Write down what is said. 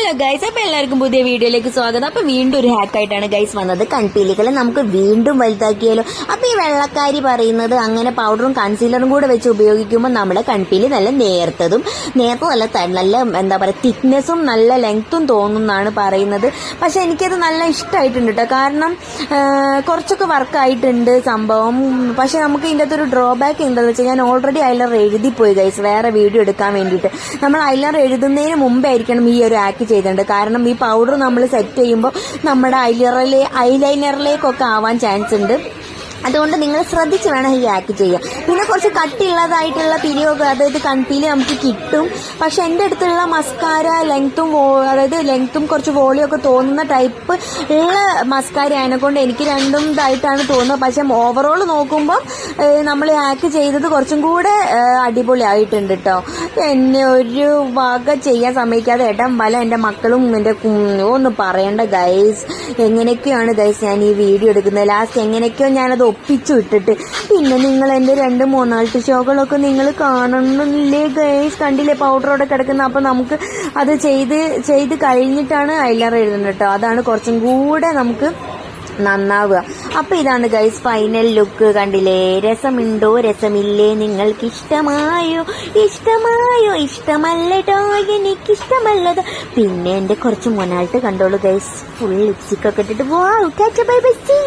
Hello guys, അപ്പൊ എല്ലാവർക്കും പുതിയ വീഡിയോയിലേക്ക് സ്വാഗതം. അപ്പൊ വീണ്ടും ഒരു ഹാക്കായിട്ടാണ് ഗൈസ് വന്നത്. കൺപീലികൾ നമുക്ക് വീണ്ടും വലുതാക്കിയാലോ. അപ്പൊ ഈ വെള്ളക്കാരി പറയുന്നത് അങ്ങനെ പൗഡറും കൺസീലറും കൂടെ വെച്ച് ഉപയോഗിക്കുമ്പോൾ നമ്മുടെ കൺപീലി നല്ല നല്ല എന്താ പറയുക തിക്നെസ്സും നല്ല ലെങ്ത്തും തോന്നുന്നാണ് പറയുന്നത്. പക്ഷെ എനിക്കത് നല്ല ഇഷ്ടമായിട്ടുണ്ട് കേട്ടോ. കാരണം കുറച്ചൊക്കെ വർക്കായിട്ടുണ്ട് സംഭവം. പക്ഷെ നമുക്ക് ഇതിൻ്റെ അകത്തൊരു ഡ്രോബാക്ക് എന്താണെന്ന് വെച്ചാൽ ഞാൻ ഓൾറെഡി ഐലർ എഴുതിപ്പോയി ഗൈസ്, വേറെ വീഡിയോ എടുക്കാൻ വേണ്ടിയിട്ട്. നമ്മൾ ഐലർ എഴുതുന്നതിന് മുമ്പേ ആയിരിക്കണം ഈ ഒരു ആക്ക് ചെയ്തിട്ടുണ്ട്. കാരണം ഈ പൗഡർ നമ്മൾ സെറ്റ് ചെയ്യുമ്പോൾ നമ്മുടെ ഐലൈനറിലേക്കൊക്കെ ആവാൻ ചാൻസ് ഉണ്ട്. അതുകൊണ്ട് നിങ്ങൾ ശ്രദ്ധിച്ച് വേണം ഈ ആക്ക് ചെയ്യാൻ. പിന്നെ കുറച്ച് കട്ടിയുള്ളതായിട്ടുള്ള പിരിയൊക്കെ, അതായത് കൺപീലി നമുക്ക് കിട്ടും. പക്ഷെ എൻ്റെ അടുത്തുള്ള മസ്കാര ലെങ്ത്തും കുറച്ച് വോളിയൊക്കെ തോന്നുന്ന ടൈപ്പ് ഉള്ള മസ്കാര ആയതിനെക്കൊണ്ട് എനിക്ക് രണ്ടും ഇതായിട്ടാണ് തോന്നുന്നത്. പക്ഷെ ഓവറോൾ നോക്കുമ്പോൾ നമ്മൾ ആക്ക് ചെയ്തത് കുറച്ചും കൂടെ അടിപൊളിയായിട്ടുണ്ട് കേട്ടോ. എന്നെ ഒരു വക ചെയ്യാൻ സമ്മതിക്കാതെ എൻ്റെ മക്കളും എൻ്റെ ഒന്നും പറയണ്ട ഗൈസ്. എങ്ങനെയൊക്കെയാണ് ഗൈസ് ഞാൻ ഈ വീഡിയോ എടുക്കുന്നത്. ലാസ്റ്റ് എങ്ങനെയൊക്കെയോ ഞാനത് ഒപ്പിച്ചു വിട്ടിട്ട് പിന്നെ നിങ്ങൾ എൻ്റെ 2-3 ഷോകളൊക്കെ നിങ്ങൾ കാണുന്നില്ലേ ഗൈസ്? കണ്ടില്ലേ പൗഡറോടെ കിടക്കുന്ന? അപ്പൊ നമുക്ക് അത് ചെയ്ത് കഴിഞ്ഞിട്ടാണ് ഐലൈനർ എഴുതുന്നത് കേട്ടോ. അതാണ് കുറച്ചും കൂടെ നമുക്ക് നന്നാവുക. അപ്പൊ ഇതാണ് ഗൈസ് ഫൈനൽ ലുക്ക്. കണ്ടില്ലേ? രസമുണ്ടോ രസമില്ലേ? നിങ്ങൾക്ക് ഇഷ്ടമായോ ഇഷ്ടമല്ലട്ടോ, എനിക്കിഷ്ടമല്ലത്. പിന്നെ എന്റെ കുറച്ച് മൊനായിട്ട് കണ്ടോളൂ ഗൈസ്, ഫുൾ ലിപ്സ്റ്റിക് ഒക്കെ ഇട്ടിട്ട്. വാവ്, ബൈ ബൈ.